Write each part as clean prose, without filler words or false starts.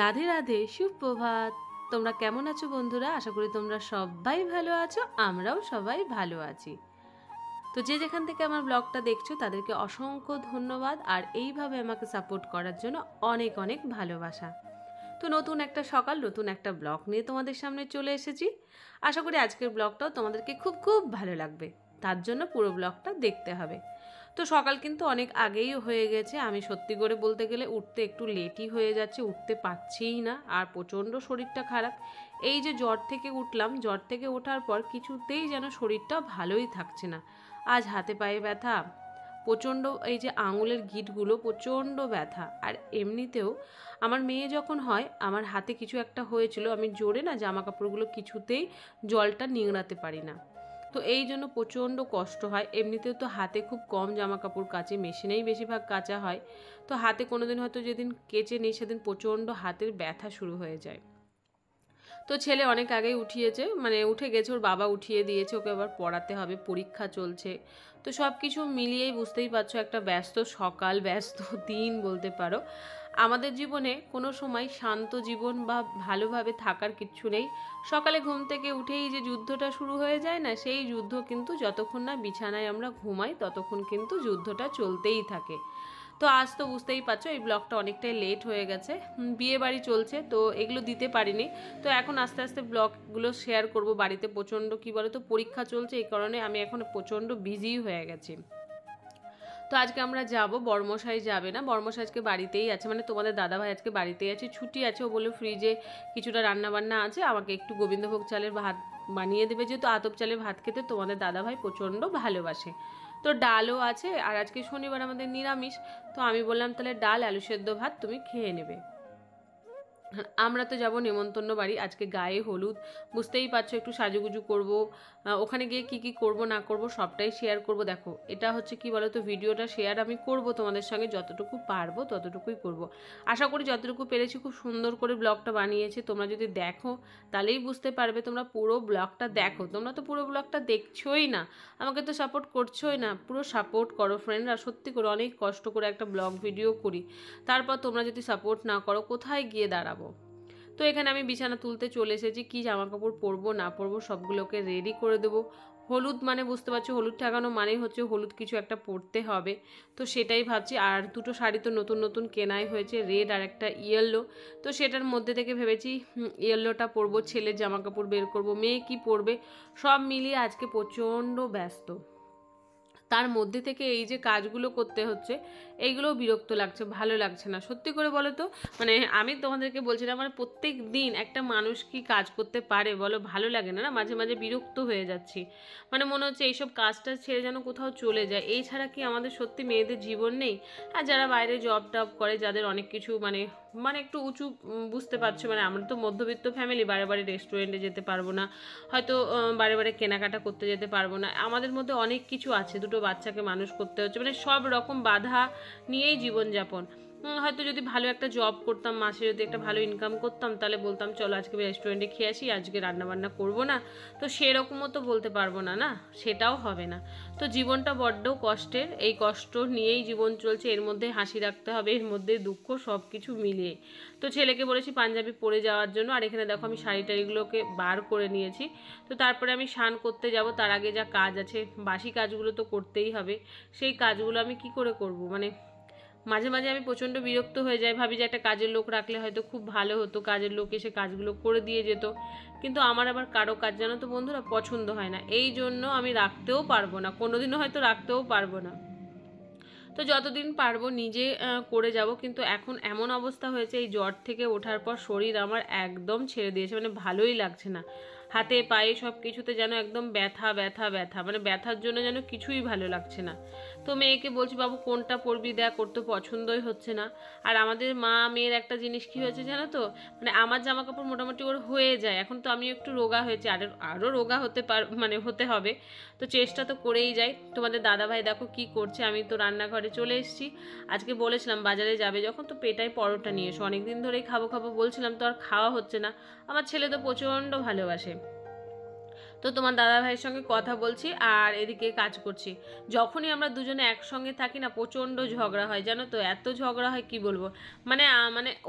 রাধে রাধে, সুপ্রভাত। তোমরা কেমন আছো বন্ধুরা? আশা করি তোমরা সবাই ভালো আছো, আমরাও সবাই ভালো আছি। তো যে যেখান থেকে আমার ব্লগটা দেখছো তাদেরকে অসংখ্য ধন্যবাদ, আর এইভাবে আমাকে সাপোর্ট করার জন্য অনেক অনেক ভালোবাসা। তো নতুন একটা সকাল, নতুন একটা ব্লগ নিয়ে তোমাদের সামনে চলে এসেছি। আশা করি আজকের ব্লগটাও তোমাদেরকে খুব খুব ভালো লাগবে, তার জন্য পুরো ব্লগটা দেখতে হবে। তো সকাল কিন্তু অনেক আগেই হয়ে গেছে। আমি সত্যি করে বলতে গেলে উঠতে একটু লেটই হয়ে যাচ্ছে, উঠতে পারছিই না, আর প্রচণ্ড শরীরটা খারাপ। এই যে জ্বর থেকে উঠলাম, জ্বর থেকে ওঠার পর কিছুতেই যেন শরীরটা ভালোই থাকছে না। আজ হাতে পায়ে ব্যথা প্রচণ্ড, এই যে আঙুলের গিঁটগুলো প্রচণ্ড ব্যথা। আর এমনিতেও আমার মেয়ে যখন হয়, আমার হাতে কিছু একটা হয়েছিল, আমি জোরে না জামা কাপড়গুলো কিছুতেই জলটা নিংড়াতে পারি না। তো এই জন্য প্রচণ্ড কষ্ট হয়। এমনিতেও তো হাতে খুব কম জামা কাপড় কাচে, মেশিনেই বেশিরভাগ কাচা হয়। তো হাতে কোনো দিন হয়তো যেদিন কেচে নিই সেদিন প্রচণ্ড হাতের ব্যথা শুরু হয়ে যায়। তো ছেলে অনেক আগেই উঠিয়েছে, মানে উঠে গেছে, ওর বাবা উঠিয়ে দিয়েছে, ওকে আবার পড়াতে হবে, পরীক্ষা চলছে। তো সব কিছু মিলিয়েই বুঝতেই পারছো একটা ব্যস্ত সকাল, ব্যস্ত দিন বলতে পারো। আমাদের জীবনে কোনো সময় শান্ত জীবন বা ভালোভাবে থাকার কিচ্ছু নেই। সকালে ঘুম থেকে উঠেই যে যুদ্ধটা শুরু হয়ে যায় না, সেই যুদ্ধ কিন্তু যতক্ষণ না বিছানায় আমরা ঘুমাই ততক্ষণ কিন্তু যুদ্ধটা চলতেই থাকে। তো আজ তো বুঝতেই পারছো এই ব্লগটা অনেকটাই লেট হয়ে গেছে, বিয়ে বাড়ি চলছে তো এগুলো দিতে পারিনি। তো এখন আস্তে আস্তে ব্লগগুলো শেয়ার করব। বাড়িতে প্রচণ্ড কী বলো তো পরীক্ষা চলছে, এই কারণে আমি এখন প্রচণ্ড বিজি হয়ে গেছি। তো আজকে আমরা যাব, বড়মশাই যাবে না, বড়মশাই আজকে বাড়িতেই আছে, মানে তোমাদের দাদাভাই আজকে বাড়িতেই আছে, ছুটি আছে। ও বলে ফ্রিজে কিছুটা রান্নাবান্না আছে, আমাকে একটু গোবিন্দভোগ চালের ভাত বানিয়ে দেবে, যেহেতু আতপ চালের ভাত খেতে তোমাদের দাদাভাই প্রচণ্ড ভালোবাসে। তো ডালও আছে, আর আজকে শনিবার আমাদের নিরামিষ। তো আমি বললাম তাহলে ডাল আলু সেদ্ধ ভাত তুমি খেয়ে নেবে। আমরা তো যাব নেমন্তন্ন বাড়ি, আজকে গায়ে হলুদ, বুঝতেই পারছো একটু সাজুগুজু করব। ওখানে গিয়ে কি কি করব না করব সবটাই শেয়ার করব। দেখো এটা হচ্ছে কি বলো তো, ভিডিওটা শেয়ার আমি করব তোমাদের সঙ্গে, যতটুকু পারবো ততটুকুই করব। আশা করি যতটুকু পেরেছি খুব সুন্দর করে ব্লগটা বানিয়েছি। তোমরা যদি দেখো তাহলেই বুঝতে পারবে, তোমরা পুরো ব্লগটা দেখো। তোমরা তো পুরো ব্লগটা দেখছোই না, আমাকে তো সাপোর্ট করছোই না। পুরো সাপোর্ট করো ফ্রেন্ডরা, সত্যি করে অনেক কষ্ট করে একটা ব্লগ ভিডিও করি, তারপর তোমরা যদি সাপোর্ট না করো কোথায় গিয়ে দাঁড়াবো। তো এখানে আমি বিছানা তুলতে চলে এসেছি, কি জামা কাপড় পরবো না পরবো সবগুলোকে রেডি করে দেবো। হলুদ মানে বুঝতে পারছো, হলুদ ঠাকানো মানেই হচ্ছে হলুদ কিছু একটা পরতে হবে। তো সেটাই ভাবছি। আর দুটো শাড়ি তো নতুন নতুন কেনাই হয়েছে, রেড আর একটা ইয়েলো। তো সেটার মধ্যে থেকে ভেবেছি ইয়েলোটা পরবো, ছেলের জামা কাপড় বের করবো, মেয়ে কি পরবে, সব মিলিয়ে আজকে প্রচণ্ড ব্যস্ত। তার মধ্যে থেকে এই যে কাজগুলো করতে হচ্ছে, এইগুলো বিরক্ত লাগছে, ভালো লাগছে না। সত্যি করে বলো তো, মানে আমি তোমাদেরকে বলছিলাম, মানে প্রত্যেক দিন একটা মানুষ কি কাজ করতে পারে বলো? ভালো লাগে না, না মাঝে মাঝে বিরক্ত হয়ে যাচ্ছি। মানে মনে হচ্ছে এইসব কাজটা ছেড়ে যেন কোথাও চলে যায়। এই ছাড়া কি আমাদের সত্যি মেয়েদের জীবন নেই? আর যারা বাইরে জব টব করে, যাদের অনেক কিছু মানে মানে একটু উঁচু, বুঝতে পারছো, মানে আমরা তো মধ্যবিত্ত ফ্যামিলি, বারে বারে রেস্টুরেন্টে যেতে পারবো না, হয়তো বারে বারে কেনাকাটা করতে যেতে পারবো না। আমাদের মধ্যে অনেক কিছু আছে, দুটো বাচ্চাকে মানুষ করতে হচ্ছে, মানে সব রকম বাধা নিয়েই জীবনযাপন। হয়তো যদি ভালো একটা জব করতাম, মাসে যদি একটা ভালো ইনকাম করতাম, তাহলে বলতাম চলো আজকে রেস্টুরেন্টে খেয়ে আসি, আজকে রান্নাবান্না করবো না। তো সেরকমও তো বলতে পারবো না, না সেটাও হবে না। তো জীবনটা বড্ড কষ্টের, এই কষ্ট নিয়েই জীবন চলছে, এর মধ্যে হাসি রাখতে হবে, এর মধ্যে দুঃখ, সব কিছু মিলিয়ে। তো ছেলেকে বলেছি পাঞ্জাবি পরে যাওয়ার জন্য, আর এখানে দেখো আমি শাড়ি টাড়িগুলোকে বার করে নিয়েছি। তো তারপরে আমি স্নান করতে যাব, তার আগে যা কাজ আছে, বাসি কাজগুলো তো করতেই হবে। সেই কাজগুলো আমি কি করে করব, মানে মাঝে মাঝে আমি প্রচণ্ড বিরক্ত হয়ে যাই, ভাবি যে একটা কাজের লোক রাখলে হয়তো খুব ভালো হতো, কাজের লোক এসে কাজগুলো করে দিয়ে যেত। কিন্তু আমার আবার কারো কাজ জানো তো বন্ধুরা পছন্দ হয় না, এই জন্য আমি রাখতেও পারবো না, কোনোদিনও হয়তো রাখতেও পারবো না। তো যতদিন পারবো নিজে করে যাব। কিন্তু এখন এমন অবস্থা হয়েছে, এই জ্বর থেকে ওঠার পর শরীর আমার একদম ছেড়ে দিয়েছে, মানে ভালোই লাগছে না। হাতে পায়ে সব কিছুতে যেন একদম ব্যথা ব্যথা ব্যথা, মানে ব্যথার জন্য যেন কিছুই ভালো লাগছে না। তো মেয়েকে বলছি বাবু কোনটা পরবি দেখ, করতে পছন্দই হচ্ছে না। আর আমাদের মা মেয়ের একটা জিনিস কি হয়েছে জানো তো, মানে আমার জামা কাপড় মোটামুটি ওর হয়ে যায়, এখন তো আমি একটু রোগা হয়েছে, আরও রোগা মানে হতে হবে। তো চেষ্টা তো করেই যাই। তোমাদের দাদাভাই দেখো কি করছে, আমি তো রান্নাঘরে চলে এসেছি। আজকে বলেছিলাম বাজারে যাবে যখন, তো পেটাই পরোটা নিয়ে এসো, অনেকদিন ধরেই খাবো খাবো বলছিলাম, তো আর খাওয়া হচ্ছে না। আমার ছেলে তো প্রচণ্ড ভালোবাসে। তো তোমার দাদা ভাইয়ের সঙ্গে কথা বলছি আর এদিকে কাজ করছি। যখনই আমরা দুজনে একসঙ্গে থাকি না প্রচণ্ড ঝগড়া হয়, জানো তো, এত ঝগড়া হয় কি বলবো। মানে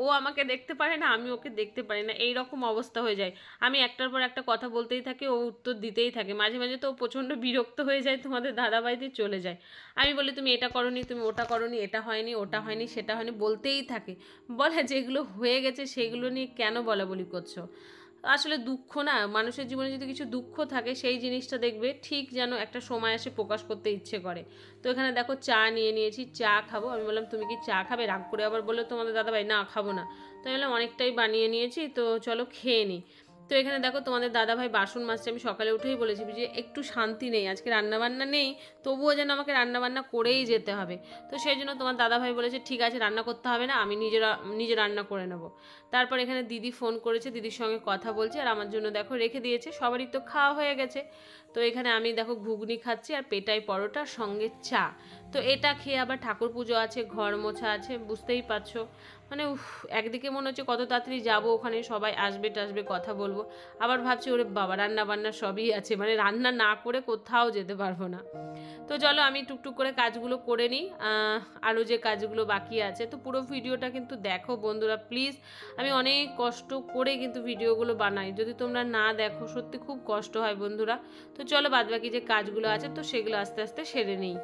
ও আমাকে দেখতে পারে না, আমি ওকে দেখতে পারি না, এই রকম অবস্থা হয়ে যায়। আমি একটার পর একটা কথা বলতেই থাকি, ও উত্তর দিতেই থাকে। মাঝে মাঝে তো ও প্রচণ্ড বিরক্ত হয়ে যায়, তোমাদের দাদাভাই দিয়ে চলে যায়। আমি বলি তুমি এটা করনি, তুমি ওটা করনি, এটা হয়নি, ওটা হয়নি, সেটা হয়নি, বলতেই থাকে। বলে যেগুলো হয়ে গেছে সেগুলো নিয়ে কেন বলাবলি করছো। আসলে দুঃখ না, মানুষের জীবনে যদি কিছু দুঃখ থাকে সেই জিনিসটা দেখবে ঠিক যেন একটা সময় আসে প্রকাশ করতে ইচ্ছে করে। তো এখানে দেখো চা নিয়ে নিয়েছি, চা খাবো। আমি বললাম তুমি কি চা খাবে, রাগ করে আবার বললো তোমাদের দাদাভাই না খাবো না। তো আমি বললাম অনেকটাই বানিয়ে নিয়েছি, তো চলো খেয়ে নিই। তো এখানে দেখো তোমাদের দাদাভাই বাসন মাজছে। আমি সকালে উঠেই বলেছি যে একটু শান্তি নেই, আজকে রান্নাবান্না নেই, তবুও যেন আমাকে রান্নাবান্না করেই যেতে হবে। তো সেই জন্য তোমার দাদাভাই বলেছে ঠিক আছে রান্না করতে হবে না, আমি নিজে রান্না করে নেবো। তারপর এখানে দিদি ফোন করেছে, দিদির সঙ্গে কথা বলছে আর আমার জন্য দেখো রেখে দিয়েছে। সবারই তো খাওয়া হয়ে গেছে। তো এখানে আমি দেখো ঘুগনি খাচ্ছি আর পেটাই পরোটা সঙ্গে চা। তো এটা খেয়ে আবার ঠাকুর পুজো আছে, ঘর মোছা আছে, বুঝতেই পারছো। মানে একদিকে মনে হচ্ছে কত তাড়াতাড়ি যাবো, ওখানে সবাই আসবে টাসবে, কথা বলবো। আবার ভাবছি ওরে বাবা রান্না বান্না সবই আছে, মানে রান্না না করে কোথাও যেতে পারবো না। তো চলো আমি টুকটুক করে কাজগুলো করে নিই, আরও যে কাজগুলো বাকি আছে। তো পুরো ভিডিওটা কিন্তু দেখো বন্ধুরা প্লিজ। আমি অনেক কষ্ট করে কিন্তু ভিডিওগুলো বানাই, যদি তোমরা না দেখো সত্যি খুব কষ্ট হয় বন্ধুরা। তো চলো বাদবাকি যে কাজগুলো আছে তো সেগুলো আস্তে আস্তে সেরে নিই।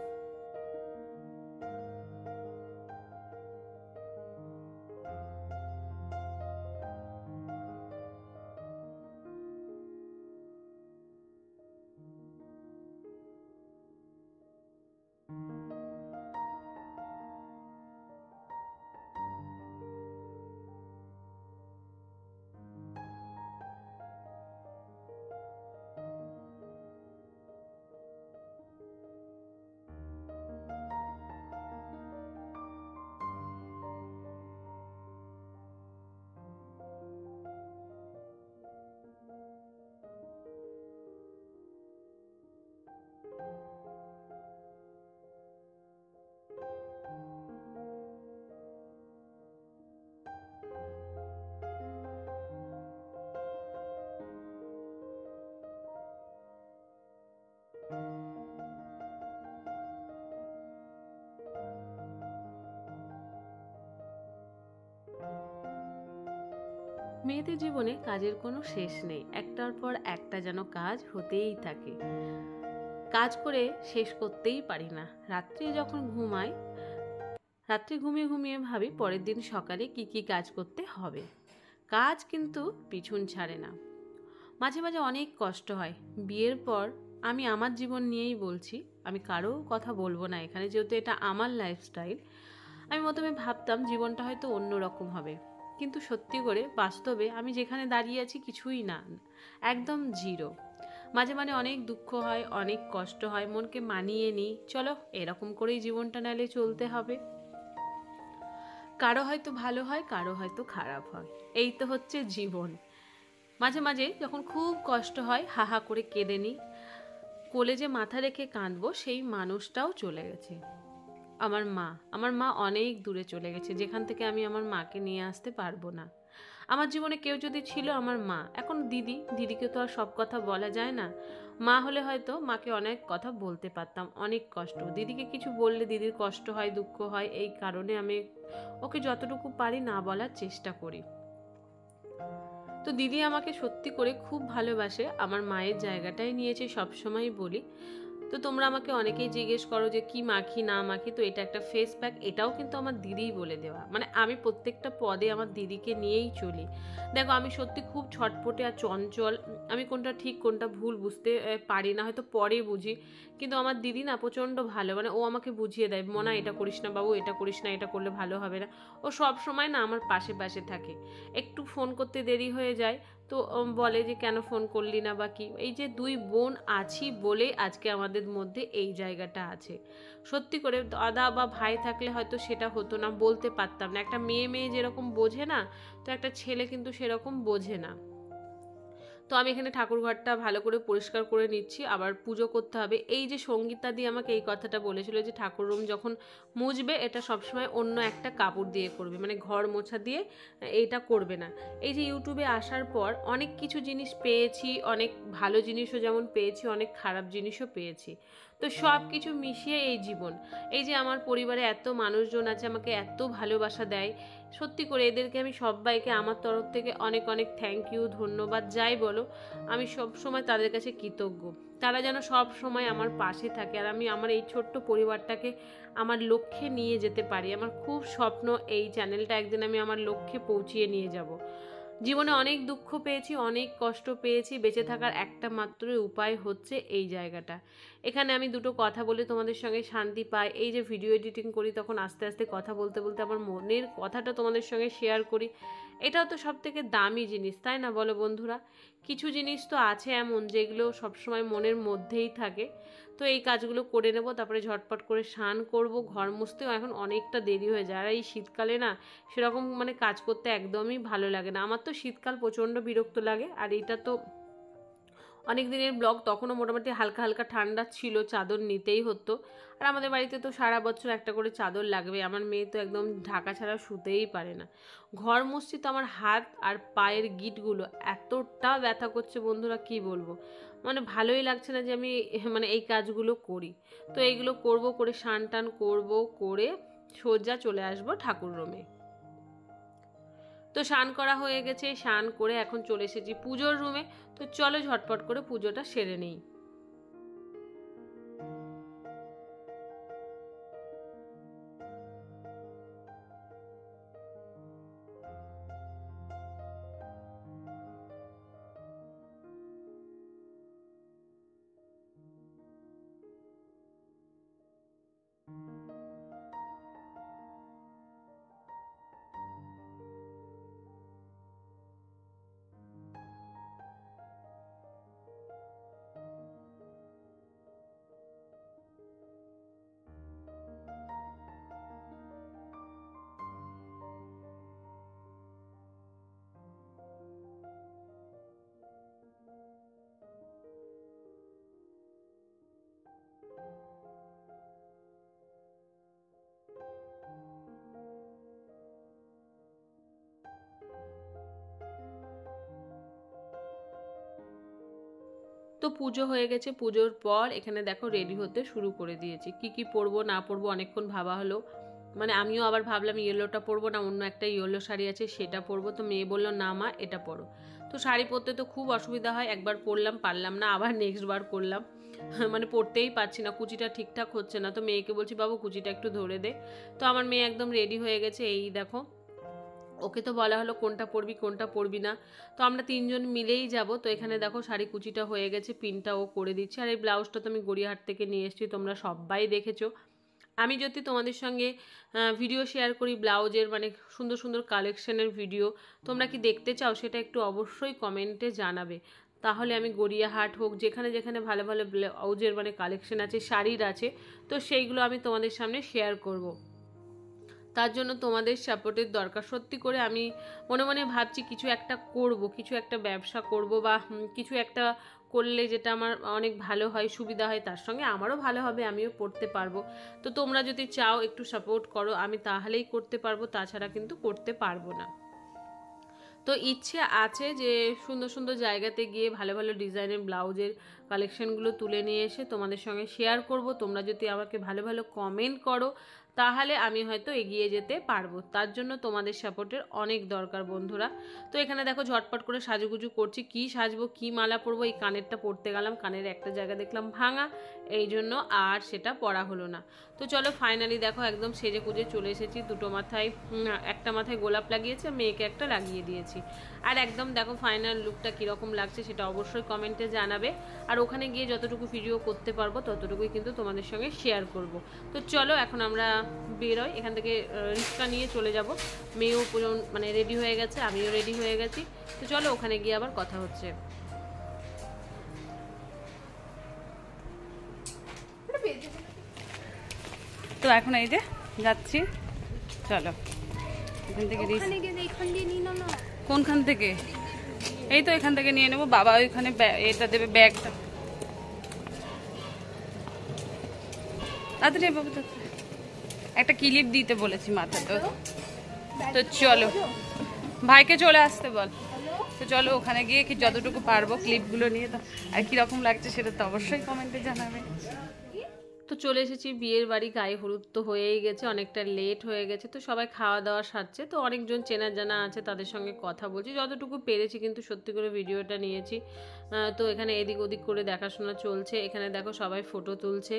মেয়েদের জীবনে কাজের কোনো শেষ নেই, একটার পর একটা যেন কাজ হতেই থাকে। কাজ করে শেষ করতেই পারি না। রাত্রে যখন ঘুমাই, রাত্রে ঘুমিয়ে ঘুমিয়ে ভাবি পরের দিন সকালে কি কি কাজ করতে হবে। কাজ কিন্তু পিছন ছাড়ে না। মাঝে মাঝে অনেক কষ্ট হয়। বিয়ের পর আমি আমার জীবন নিয়েই বলছি, আমি কারো কথা বলবো না এখানে, যেহেতু এটা আমার লাইফস্টাইল। আমি প্রথমে ভাবতাম জীবনটা হয়তো অন্য রকম হবে, কিন্তু সত্যি করে বাস্তবে আমি যেখানে দাঁড়িয়ে আছি কিছুই না, একদম জিরো। মাঝে মাঝে অনেক দুঃখ হয়, অনেক কষ্ট হয়, মনকে মানিয়ে নিই, চলো এরকম করেই জীবনটা নালে চলতে হবে। কারো হয়তো ভালো হয়, কারো হয়তো খারাপ হয়, এই তো হচ্ছে জীবন। মাঝে মাঝে যখন খুব কষ্ট হয় হা হা করে কেঁদে নিই। কোলে যে মাথা রেখে কাঁদবো সেই মানুষটাও চলে গেছে। আমার মা অনেক দূরে চলে গেছে, যেখান থেকে আমি আমার মাকে নিয়ে আসতে পারবো না। আমার জীবনে কেউ যদি ছিল আমার মা। এখন দিদিকে তো আর সব কথা বলা যায় না। মা হলে হয়তো মাকে অনেক কথা বলতে পারতাম, অনেক কষ্ট। দিদিকে কিছু বললে দিদির কষ্ট হয়, দুঃখ হয়, এই কারণে আমি ওকে যতটুকু পারি না বলার চেষ্টা করি। তো দিদি আমাকে সত্যি করে খুব ভালোবাসে, আমার মায়ের জায়গাটাই নিয়েছে, সবসময় বলি। তো তোমরা আমাকে অনেকেই জিজ্ঞেস করো যে কি মাখি না মাখি, তো এটা একটা ফেস প্যাক, এটাও কিন্তু আমার দিদিই বলে দেওয়া। মানে আমি প্রত্যেকটা পদে আমার দিদিকে নিয়েই চলি। দেখো আমি সত্যি খুব ছটপটে আর চঞ্চল, আমি কোনটা ঠিক কোনটা ভুল বুঝতে পারি না, হয়তো পরে বুঝি। কিন্তু আমার দিদি না প্রচণ্ড ভালো, মানে ও আমাকে বুঝিয়ে দেয়, মনা এটা করিস না বাবু, এটা করিস না, এটা করলে ভালো হবে না। ও সব সময় না আমার পাশে পাশে থাকে। একটু ফোন করতে দেরি হয়ে যায় তো বলে যে কেন ফোন করলি না বা কি। এই যে দুই বোন আছি বলে আজকে আমাদের মধ্যে এই জায়গাটা আছে। সত্যি করে দাদা বা ভাই থাকলে হয়তো সেটা হতো না, বলতে পারতাম না। একটা মেয়ে যেরকম বোঝে না, তো একটা ছেলে কিন্তু সেরকম বোঝে না। তো আমি এখানে ঠাকুরঘরটা ভালো করে পরিষ্কার করে নিচ্ছি, আবার পুজো করতে হবে। এই যে সঙ্গীতা দিয়ে আমাকে এই কথাটা বলেছিল যে ঠাকুর রুম যখন মুছবে এটা সবসময় অন্য একটা কাপড় দিয়ে করবে, মানে ঘর মোছা দিয়ে এইটা করবে না। এই যে ইউটিউবে আসার পর অনেক কিছু জিনিস পেয়েছি, অনেক ভালো জিনিসও যেমন পেয়েছি, অনেক খারাপ জিনিসও পেয়েছি। তো সব কিছু মিশিয়ে এই জীবন। এই যে আমার পরিবারে এত মানুষজন আছে, আমাকে এত ভালোবাসা দেয়, সত্যি করে এদেরকে আমি সবাইকে আমার তরফ থেকে অনেক অনেক থ্যাংক ইউ, ধন্যবাদ যাই বলো, আমি সব সময় তাদের কাছে কৃতজ্ঞ। তারা যেন সব সময় আমার পাশে থাকে, আর আমি আমার এই ছোট্ট পরিবারটাকে আমার লক্ষ্যে নিয়ে যেতে পারি। আমার খুব স্বপ্ন এই চ্যানেলটা একদিন আমি আমার লক্ষ্যে পৌঁছিয়ে নিয়ে যাব। জীবনে অনেক দুঃখ পেয়েছি, অনেক কষ্ট পেয়েছি, বেঁচে থাকার একটা মাত্র উপায় হচ্ছে এই জায়গাটা। এখানে আমি দুটো কথা বলে তোমাদের সঙ্গে শান্তি পাই। এই যে ভিডিও এডিটিং করি তখন আস্তে আস্তে কথা বলতে বলতে আমার মনের কথাটা তোমাদের সঙ্গে শেয়ার করি। এটাও তো সব থেকে দামি জিনিস, তাই না বলো বন্ধুরা? কিছু জিনিস তো আছে এমন যেগুলো সবসময় মনের মধ্যেই থাকে। তো এই কাজগুলো করে নেব, তারপরে ঝটপট করে স্নান করব। ঘর মুছতেও এখন অনেকটা দেরি হয়ে যায়, আর এই শীতকালে না সেরকম মানে কাজ করতে একদমই ভালো লাগে না। আমার তো শীতকাল প্রচণ্ড বিরক্ত লাগে। আর এটা তো অনেক দিনের ব্লগ, তখনও মোটামুটি হালকা হালকা ঠান্ডা ছিল, চাদর নিতেই হতো। আর আমাদের বাড়িতে তো সারা বছর একটা করে চাদর লাগবে। আমার মেয়ে তো একদম ঢাকা ছাড়া শুতেই পারে না। ঘর মুছছি তো আমার হাত আর পায়ের গিঁটগুলো এতটা ব্যথা করছে বন্ধুরা, কি বলবো। মানে ভালোই লাগছে না যে আমি মানে এই কাজগুলো করি। তো এইগুলো করব, করে স্নান টান করবো, করে সোজা চলে আসবো ঠাকুর রুমে। তো স্নান করা হয়ে গেছে, স্নান করে এখন চলে এসেছি পুজোর রুমে। তো চলো ঝটপট করে পুজোটা সেরে নিই। তো পুজো হয়ে গেছে, পুজোর পর এখানে দেখো রেডি হতে শুরু করে দিয়েছি। কি কি পরবো না পরবো অনেকক্ষণ ভাবা হলো। মানে আমিও আবার ভাবলাম ইয়েলোটা পরবো না অন্য একটা ইয়েলো শাড়ি আছে সেটা পরবো। তো মেয়ে বললো না মা এটা পরো। তো শাড়ি পরতে তো খুব অসুবিধা হয়, একবার পরলাম পারলাম না, আবার নেক্সট বার করলাম। মানে পরতেই পারছি না, কুচিটা ঠিকঠাক হচ্ছে না। তো মেয়েকে বলছি বাবু কুচিটা একটু ধরে দে। তো আমার মেয়ে একদম রেডি হয়ে গেছে, এই দেখো। ওকে তো বলা হলো কোনটা পরবি কোনটা পরবি না, তো আমরা তিনজন মিলেই যাব। তো এখানে দেখো শাড়ি কুচিটা হয়ে গেছে, পিনটা ও করে দিচ্ছে। আর এই ব্লাউজটা তো আমি গড়িয়াহাট থেকে নিয়ে এসেছি, তোমরা সবাই দেখেছো। আমি যদি তোমাদের সঙ্গে ভিডিও শেয়ার করি ব্লাউজের, মানে সুন্দর সুন্দর কালেকশনের ভিডিও, তোমরা কি দেখতে চাও সেটা একটু অবশ্যই কমেন্টে জানাবে। তাহলে আমি গড়িয়াহাট হোক, যেখানে যেখানে ভালো ভালো ব্লাউজের মানে কালেকশন আছে, শাড়ির আছে, তো সেইগুলো আমি তোমাদের সামনে শেয়ার করব। তার জন্য তোমাদের সাপোর্টের দরকার। সত্যি করে আমি মনে মনে ভাবছি কিছু একটা করব, কিছু একটা ব্যবসা করব, বা কিছু একটা করলে যেটা আমার অনেক ভালো হয়, সুবিধা হয়, তার সঙ্গে আমারও ভালো হবে, আমিও পড়তে পারবো। তো তোমরা যদি চাও একটু সাপোর্ট করো, আমি তাহলেই করতে পারবো, তাছাড়া কিন্তু করতে পারবো না। তো ইচ্ছে আছে যে সুন্দর সুন্দর জায়গাতে গিয়ে ভালো ভালো ডিজাইনের ব্লাউজের কালেকশনগুলো তুলে নিয়ে এসে তোমাদের সঙ্গে শেয়ার করব। তোমরা যদি আমাকে ভালো ভালো কমেন্ট করো তাহলে আমি হয়তো এগিয়ে যেতে পারবো। তার জন্য তোমাদের সাপোর্টের অনেক দরকার বন্ধুরা। তো এখানে দেখো ঝটপট করে সাজুগুজু করছি, কি সাজবো কি মালা পরবো। এই কানেরটা পরতে গেলাম, কানের একটা জায়গা দেখলাম ভাঙা, এই জন্য আর সেটা পরা হলো না। তো চলো ফাইনালি দেখো একদম সেজে কুজে চলে এসেছি। দুটো মাথায় একটা মাথায় গোলাপ লাগিয়েছি, মেয়েকে একটা লাগিয়ে দিয়েছি। আর একদম দেখো ফাইনাল লুকটা কীরকম লাগছে সেটা অবশ্যই কমেন্টে জানাবে। আর ওখানে গিয়ে যতটুকু ভিডিও করতে পারবো ততটুকুই কিন্তু তোমাদের সঙ্গে শেয়ার করব। তো চলো এখন আমরা বেরোই এখান থেকে, রিক্সা নিয়ে চলে যাব। মেয়েও মানে রেডি হয়ে গেছে, আমিও রেডি হয়ে গেছি। তো চলো ওখানে গিয়ে আবার কথা হচ্ছে। তো এখন এই যে যাচ্ছি, চলো এখান থেকে কোনখান থেকে এই তো এখান থেকে নিয়ে নেবো, বাবা ওইখানে এটা দেবে, ব্যাগটা। তাড়াতাড়ি বাবু, তাড়াতাড়ি। একটা ক্লিপ দিতে বলেছি মাথাতে। তো চলো, ভাইকে চলে আসতে বল। তো চলো ওখানে গিয়ে কি যতটুকু পারবো ক্লিপগুলো নিয়ে, তো আর কীরকম লাগছে সেটা তো অবশ্যই কমেন্টে জানাবে। তো চলে এসেছি বিয়ের বাড়ি, গায়ে হলুদ তো হয়েই গেছে, অনেকটা লেট হয়ে গেছে, তো সবাই খাওয়া দাওয়া সারছে, তো অনেকজন চেনা জানা আছে তাদের সঙ্গে কথা বলছি যতটুকু পেরেছি, কিন্তু সত্যি করে ভিডিওটা নিয়েছি। তো এখানে এদিক ওদিক করে দেখাশোনা চলছে, এখানে দেখো সবাই ফটো তুলছে।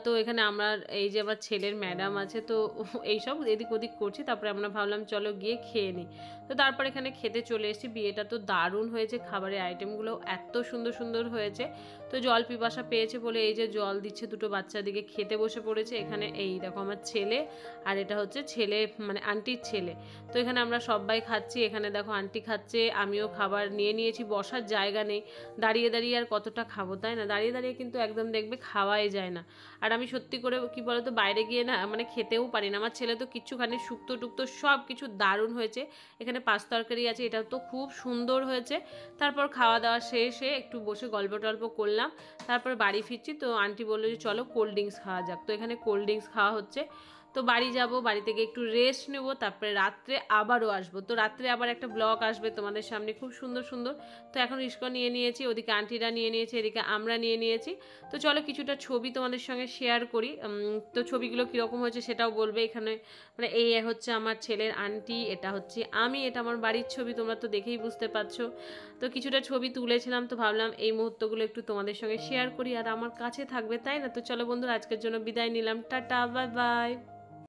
তো এখানে আমরা এই যে আমার ছেলের ম্যাডাম আছে, তো এইসব এদিক ওদিক করছি, তারপরে আমরা ভাবলাম চলো গিয়ে খেয়ে নিই। তো তারপর এখানে খেতে চলে এসেছি। বিয়েটা তো দারুণ হয়েছে, খাবারের আইটেমগুলো এত সুন্দর সুন্দর হয়েছে। তো জল পিপাসা পেয়েছে বলে এই যে জল দিচ্ছে, দুটো বাচ্চাদিকে খেতে বসে পড়েছে। এখানে এই দেখো আমার ছেলে, আর এটা হচ্ছে ছেলে মানে আন্টির ছেলে। তো এখানে আমরা সবাই খাচ্ছি, এখানে দেখো আন্টি খাচ্ছে, আমিও খাবার নিয়ে নিয়েছি। বসার জায়গা নেই, দাঁড়িয়ে দাঁড়িয়ে আর কতটা খাবো, তাই না? দাঁড়িয়ে দাঁড়িয়ে কিন্তু একদম দেখবে খাওয়াই যায় না। আর আমি সত্যি করে কি বলতো, বাইরে গিয়ে না মানে খেতেও পারি না। আমার ছেলে তো কিচ্ছুখানি শুক্তো টুক্তো সব কিছু দারুণ হয়েছে। এখানে পাঁচ তরকারি আছে, এটাও তো খুব সুন্দর হয়েছে। তারপর খাওয়া দাওয়া শেষে একটু বসে গল্প টল্প করলাম, তারপর বাড়ি ফিরছি। তো আন্টি বললো যে চলো কোল্ড ড্রিঙ্কস খাওয়া যাক, তো এখানে কোল্ড ড্রিঙ্কস খাওয়া হচ্ছে। তো বাড়ি যাব, বাড়ি থেকে একটু রেস্ট নেব, তারপরে রাত্রে আবারও আসবো। তো রাত্রে আবার একটা ব্লগ আসবে তোমাদের সামনে, খুব সুন্দর সুন্দর। তো এখন ইস্কো নিয়ে নিয়েছি, ওদিকে আন্টিরা নিয়ে নিয়েছে, এদিকে আমরা নিয়ে নিয়েছি। তো চলো কিছুটা ছবি তোমাদের সঙ্গে শেয়ার করি। তো ছবিগুলো কীরকম হয়েছে সেটাও বলবে। এখানে মানে এই হচ্ছে আমার ছেলের আন্টি, এটা হচ্ছে আমি, এটা আমার বাড়ির ছবি, তোমরা তো দেখেই বুঝতে পারছো। তো কিছুটা ছবি তুলেছিলাম, তো ভাবলাম এই মুহূর্তগুলো একটু তোমাদের সঙ্গে শেয়ার করি, আর আমার কাছে থাকবে, তাই না? তো চলো বন্ধুরা, আজকের জন্য বিদায় নিলাম, টাটা, বাই বাই।